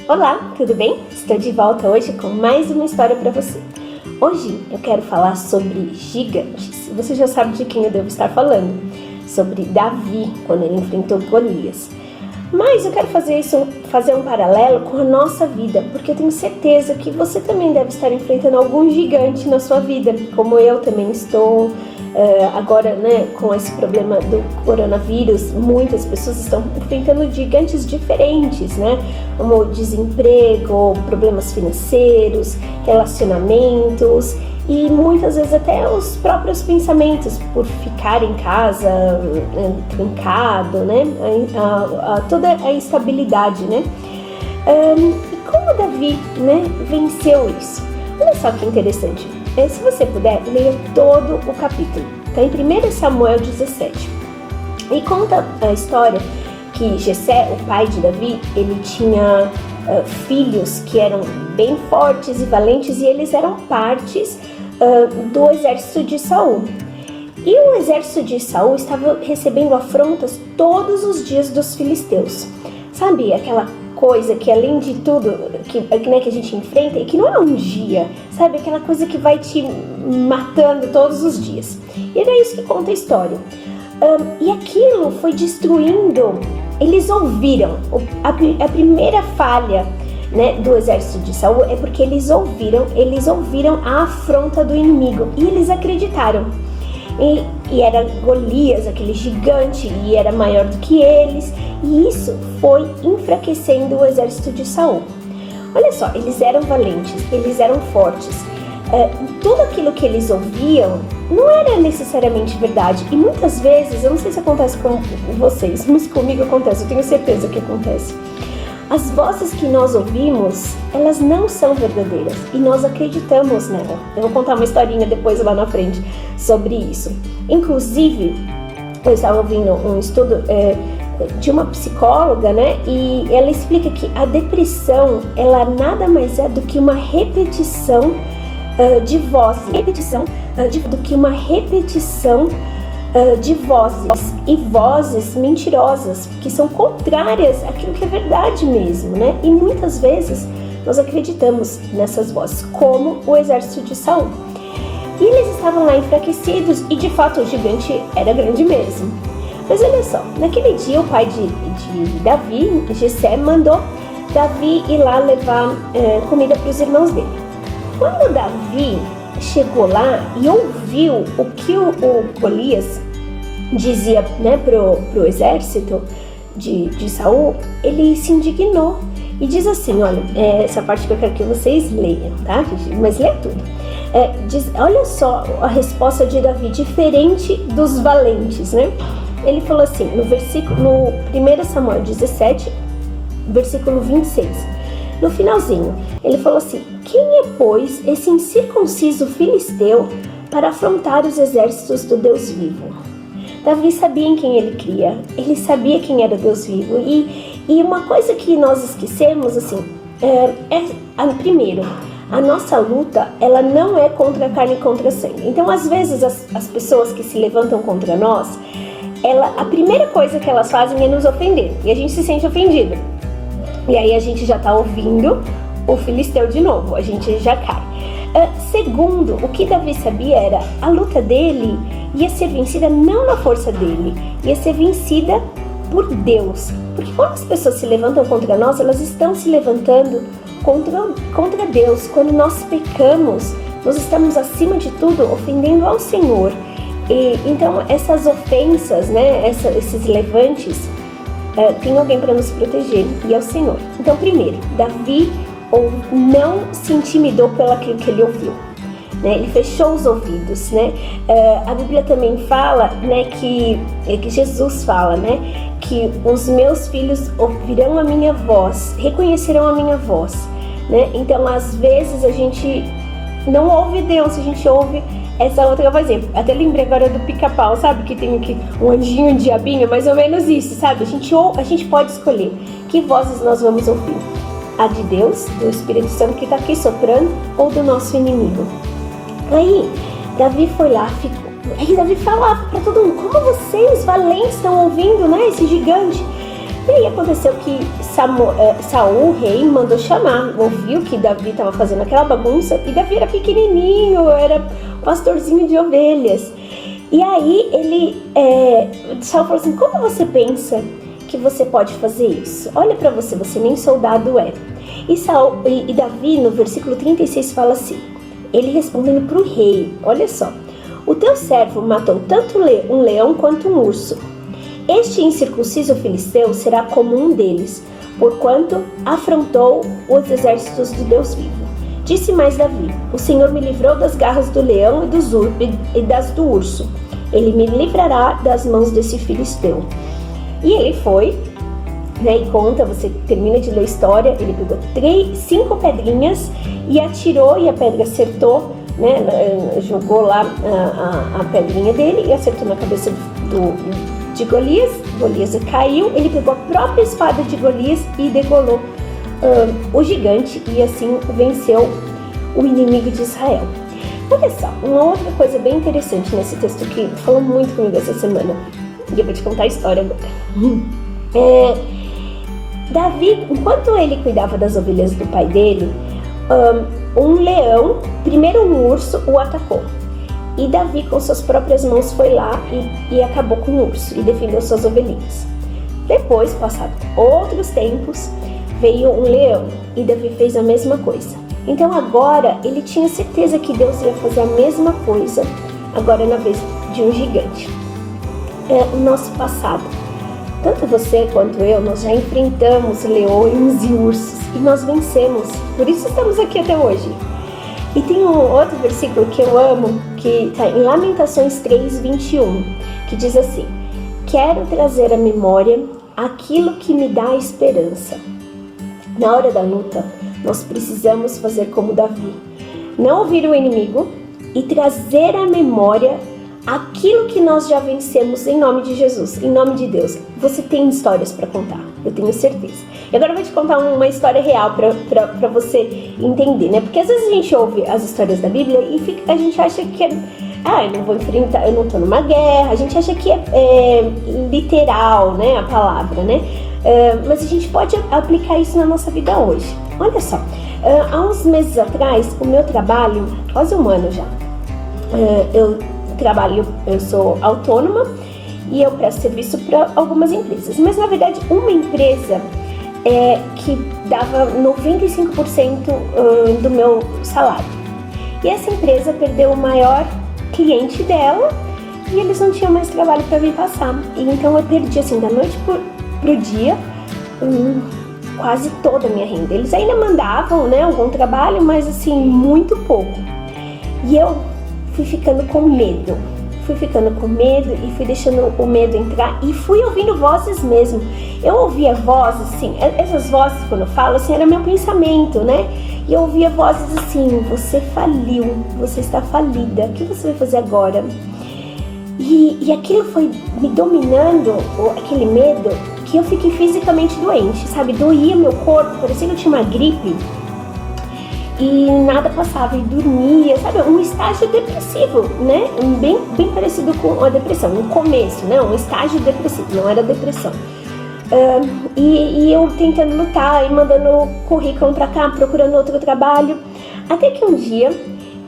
Olá, tudo bem? Estou de volta hoje com mais uma história para você. Hoje eu quero falar sobre gigantes. Você já sabe de quem eu devo estar falando. Sobre Davi, quando ele enfrentou Golias. Mas eu quero fazer um paralelo com a nossa vida, porque eu tenho certeza que você também deve estar enfrentando algum gigante na sua vida, como eu também estou. Agora, com esse problema do coronavírus, muitas pessoas estão enfrentando gigantes diferentes, como desemprego, problemas financeiros, relacionamentos e muitas vezes até os próprios pensamentos por ficar em casa, trancado, toda a instabilidade, E como Davi, venceu isso? Olha só que interessante. Se você puder, leia todo o capítulo. Está em 1 Samuel 17. E conta a história que Jessé, o pai de Davi, ele tinha filhos que eram bem fortes e valentes, e eles eram partes do exército de Saul. E o exército de Saul estava recebendo afrontas todos os dias dos filisteus. Sabe aquela coisa que, além de tudo que a gente enfrenta, e que não é um dia, sabe? Aquela coisa que vai te matando todos os dias. E era isso que conta a história. E aquilo foi destruindo. Eles ouviram. A primeira falha, do exército de Saul é porque eles ouviram a afronta do inimigo. E eles acreditaram. E era Golias, aquele gigante, e era maior do que eles, e isso foi enfraquecendo o exército de Saul. Olha só, eles eram valentes, eles eram fortes, tudo aquilo que eles ouviam não era necessariamente verdade, e muitas vezes, eu não sei se acontece com vocês, mas comigo acontece, eu tenho certeza que acontece. As vozes que nós ouvimos, elas não são verdadeiras e nós acreditamos nela. Eu vou contar uma historinha depois lá na frente sobre isso. Inclusive, eu estava ouvindo um estudo de uma psicóloga, e ela explica que a depressão, ela nada mais é do que uma repetição de vozes, do que uma repetição de vozes, e vozes mentirosas, que são contrárias àquilo que é verdade mesmo, E muitas vezes nós acreditamos nessas vozes, como o exército de Saul. E eles estavam lá enfraquecidos, e de fato o gigante era grande mesmo. Mas olha só, naquele dia o pai de Davi, Jessé, mandou Davi ir lá levar comida para os irmãos dele. Quando Davi chegou lá e ouviu o que o Golias dizia, pro exército de Saul, ele se indignou e diz assim, olha, essa parte que eu quero que vocês leiam, tá, gente? Mas leia tudo. Olha só a resposta de Davi, diferente dos valentes, Ele falou assim, no 1 Samuel 17, versículo 26, no finalzinho, ele falou assim: quem é, pois, esse incircunciso filisteu para afrontar os exércitos do Deus vivo? Davi sabia em quem ele cria, ele sabia quem era Deus vivo, e uma coisa que nós esquecemos, primeiro, a nossa luta, ela não é contra a carne e contra a sangue. Então, às vezes, as pessoas que se levantam contra nós, a primeira coisa que elas fazem é nos ofender, e a gente se sente ofendido. E aí a gente já está ouvindo o filisteu de novo, a gente já cai. Segundo, o que Davi sabia era, a luta dele ia ser vencida não na força dele, ia ser vencida por Deus. Porque quando as pessoas se levantam contra nós, elas estão se levantando contra Deus. Quando nós pecamos, nós estamos, acima de tudo, ofendendo ao Senhor. E então essas ofensas, esses levantes, tem alguém para nos proteger, e é o Senhor. Então, primeiro, Davi não se intimidou pelo aquilo que ele ouviu, Ele fechou os ouvidos, A Bíblia também fala, que Jesus fala, que os meus filhos ouvirão a minha voz, reconhecerão a minha voz, Então, às vezes a gente não ouve Deus, a gente ouve essa outra voz. Até lembrei agora do Pica-Pau, sabe? Que tem aqui um anjinho, um diabinho, mais ou menos isso, sabe? A gente pode escolher que vozes nós vamos ouvir. A de Deus, do Espírito Santo que está aqui soprando, ou do nosso inimigo. Aí, Davi foi lá, Aí Davi falava para todo mundo: como vocês, valentes, estão ouvindo, esse gigante? E aí aconteceu que Saul, o rei, mandou chamar, ouviu que Davi estava fazendo aquela bagunça, e Davi era pequenininho, era pastorzinho de ovelhas. E aí Saul falou assim: como você pensa que você pode fazer isso? Olha para você, você nem soldado é. E Davi, no versículo 36, fala assim, ele respondendo para o rei: olha só, o teu servo matou tanto um leão quanto um urso. Este incircunciso filisteu será como um deles, porquanto afrontou os exércitos de Deus vivo. Disse mais Davi: o Senhor me livrou das garras do leão e das do urso. Ele me livrará das mãos desse filisteu. E ele foi, né, e conta, você termina de ler a história, ele pegou 5 pedrinhas e atirou, e a pedra acertou, né, jogou lá a pedrinha dele e acertou na cabeça de Golias. Golias caiu, ele pegou a própria espada de Golias e degolou o gigante, e assim venceu o inimigo de Israel. Olha só, uma outra coisa bem interessante nesse texto que falou muito comigo essa semana, e eu vou te contar a história agora. Davi, enquanto ele cuidava das ovelhas do pai dele, um leão, primeiro um urso, o atacou. E Davi, com suas próprias mãos, foi lá e acabou com o urso e defendeu suas ovelhinhas. Depois, passados outros tempos, veio um leão e Davi fez a mesma coisa. Então agora ele tinha certeza que Deus ia fazer a mesma coisa, agora na vez de um gigante. O nosso passado, tanto você quanto eu, nós já enfrentamos leões e ursos e nós vencemos, por isso estamos aqui até hoje. E tem um outro versículo que eu amo, que está em Lamentações 3:21, que diz assim: quero trazer à memória aquilo que me dá esperança. Na hora da luta, nós precisamos fazer como Davi, não ouvir o inimigo e trazer à memória aquilo que nós já vencemos em nome de Jesus, em nome de Deus. Você tem histórias para contar, eu tenho certeza. E agora eu vou te contar uma história real para você entender, né? Porque às vezes a gente ouve as histórias da Bíblia e a gente acha que eu não vou enfrentar, eu não estou numa guerra, a gente acha que é literal, né, a palavra, né? Mas a gente pode aplicar isso na nossa vida hoje. Olha só, há uns meses atrás, o meu trabalho, quase um ano já, eu sou autônoma e eu presto serviço para algumas empresas, mas na verdade uma empresa que dava 95% do meu salário, e essa empresa perdeu o maior cliente dela e eles não tinham mais trabalho para me passar, e então eu perdi assim da noite pro dia quase toda a minha renda. Eles ainda mandavam, né, algum trabalho, mas assim muito pouco, e eu fui ficando com medo e fui deixando o medo entrar e fui ouvindo vozes mesmo. Eu ouvia vozes assim, essas vozes, quando eu falo assim, era meu pensamento, né? E eu ouvia vozes assim: você faliu, você está falida, o que você vai fazer agora? E aquilo foi me dominando, aquele medo, que eu fiquei fisicamente doente, sabe? Doía meu corpo, parecia que eu tinha uma gripe. E nada passava, e dormia, sabe, um estágio depressivo, né, bem parecido com a depressão, no começo, né, um estágio depressivo, não era depressão. E eu tentando lutar, e mandando currículo pra cá, procurando outro trabalho, até que um dia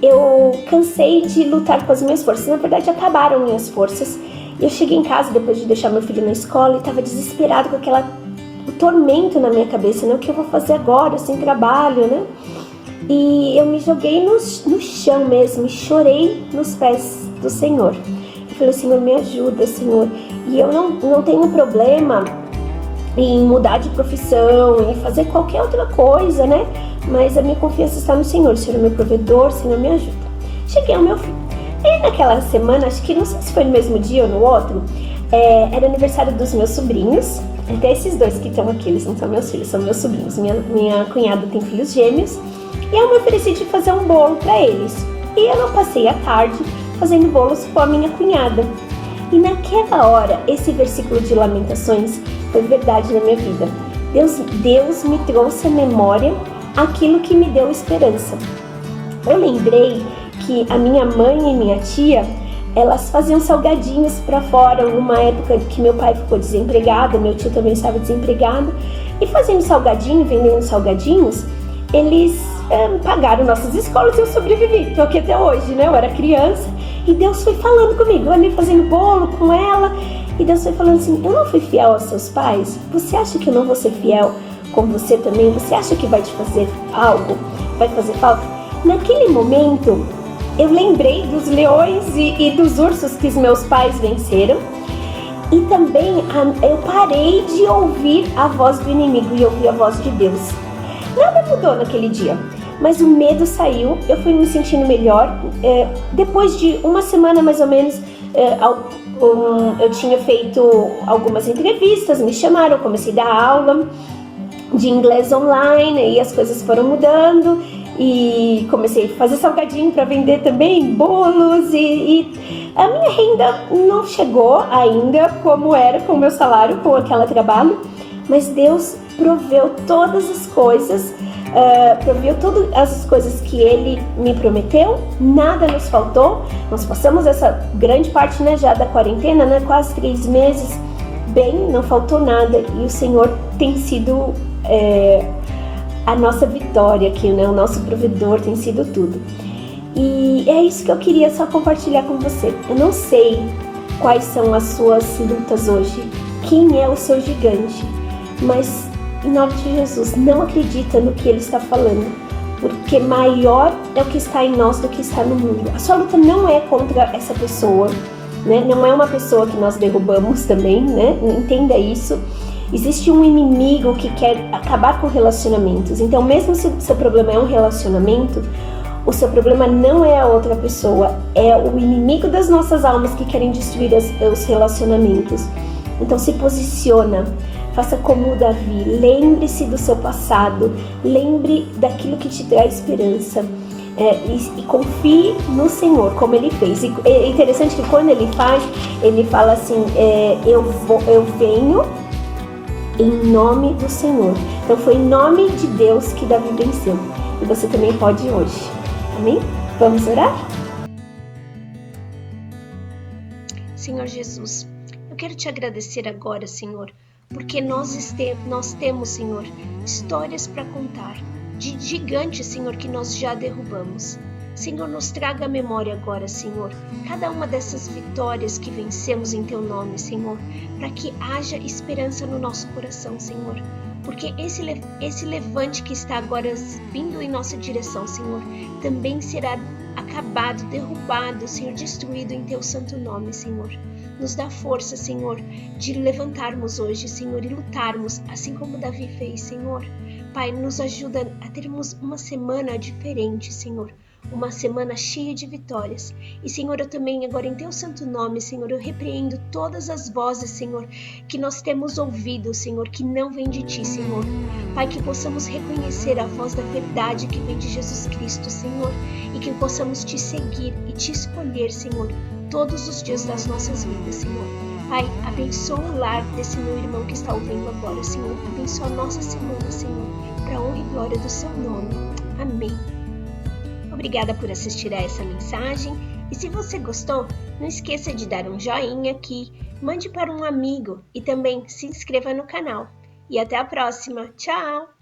eu cansei de lutar com as minhas forças, na verdade acabaram minhas forças, e eu cheguei em casa depois de deixar meu filho na escola e estava desesperado com o tormento na minha cabeça, né, o que eu vou fazer agora, sem trabalho, né? E eu me joguei no chão mesmo e chorei nos pés do Senhor. Eu falei: Senhor, me ajuda, Senhor. E eu não tenho problema em mudar de profissão, em fazer qualquer outra coisa, né? Mas a minha confiança está no Senhor. O Senhor é meu provedor, o Senhor me ajuda. Cheguei ao meu filho. E naquela semana, acho que não sei se foi no mesmo dia ou no outro, era aniversário dos meus sobrinhos. Até esses dois que estão aqui, eles não são meus filhos, são meus sobrinhos. Minha cunhada tem filhos gêmeos. E eu me ofereci de fazer um bolo para eles. E eu não passei a tarde fazendo bolos com a minha cunhada. E naquela hora, esse versículo de Lamentações foi verdade na minha vida. Deus me trouxe à memória aquilo que me deu esperança. Eu lembrei que a minha mãe e minha tia elas faziam salgadinhos para fora, numa época que meu pai ficou desempregado, meu tio também estava desempregado, e fazendo salgadinho, vendendo salgadinhos, eles pagaram nossas escolas e eu sobrevivi. Estou aqui até hoje, né? Eu era criança e Deus foi falando comigo. Eu andei fazendo bolo com ela e Deus foi falando assim: eu não fui fiel aos seus pais? Você acha que eu não vou ser fiel com você também? Você acha que vai te fazer algo? Vai fazer falta? Naquele momento, eu lembrei dos leões e dos ursos que os meus pais venceram. E também eu parei de ouvir a voz do inimigo e ouvi a voz de Deus. Nada mudou naquele dia, mas o medo saiu, eu fui me sentindo melhor. Depois de uma semana mais ou menos, eu tinha feito algumas entrevistas, me chamaram, comecei a dar aula de inglês online e as coisas foram mudando e comecei a fazer salgadinho para vender também, bolos e a minha renda não chegou ainda como era com o meu salário, com aquele trabalho, mas Deus proveu todas as coisas, proveu todas as coisas que Ele me prometeu, nada nos faltou. Nós passamos essa grande parte, né, já da quarentena, né, quase 3 meses, bem, não faltou nada e o Senhor tem sido a nossa vitória aqui, né, o nosso provedor tem sido tudo. E é isso que eu queria só compartilhar com você. Eu não sei quais são as suas lutas hoje, quem é o seu gigante, mas em nome de Jesus, não acredita no que Ele está falando, porque maior é o que está em nós do que está no mundo. A sua luta não é contra essa pessoa, né? Não é uma pessoa que nós derrubamos também, né? Entenda isso. Existe um inimigo que quer acabar com relacionamentos. Então, mesmo se o seu problema é um relacionamento, o seu problema não é a outra pessoa, é o inimigo das nossas almas que querem destruir os relacionamentos. Então, se posiciona. Faça como o Davi, lembre-se do seu passado, lembre daquilo que te traz esperança e confie no Senhor, como Ele fez. E é interessante que quando Ele faz, Ele fala assim, eu venho em nome do Senhor. Então foi em nome de Deus que Davi venceu. E você também pode hoje. Amém? Vamos orar? Senhor Jesus, eu quero te agradecer agora, Senhor, porque nós temos, Senhor, histórias para contar, de gigantes, Senhor, que nós já derrubamos. Senhor, nos traga a memória agora, Senhor, cada uma dessas vitórias que vencemos em Teu nome, Senhor, para que haja esperança no nosso coração, Senhor. Porque esse levante que está agora vindo em nossa direção, Senhor, também será acabado, derrubado, Senhor, destruído em Teu santo nome, Senhor. Nos dá força, Senhor, de levantarmos hoje, Senhor, e lutarmos, assim como Davi fez, Senhor. Pai, nos ajuda a termos uma semana diferente, Senhor. Uma semana cheia de vitórias. E, Senhor, eu também, agora em Teu santo nome, Senhor, eu repreendo todas as vozes, Senhor, que nós temos ouvido, Senhor, que não vem de Ti, Senhor. Pai, que possamos reconhecer a voz da verdade que vem de Jesus Cristo, Senhor, e que possamos Te seguir e Te escolher, Senhor, todos os dias das nossas vidas, Senhor. Pai, abençoa o lar desse meu irmão que está ouvindo agora, Senhor. Abençoa a nossa semana, Senhor, para a honra e glória do Seu nome. Amém. Obrigada por assistir a essa mensagem. E se você gostou, não esqueça de dar um joinha aqui, mande para um amigo e também se inscreva no canal. E até a próxima. Tchau!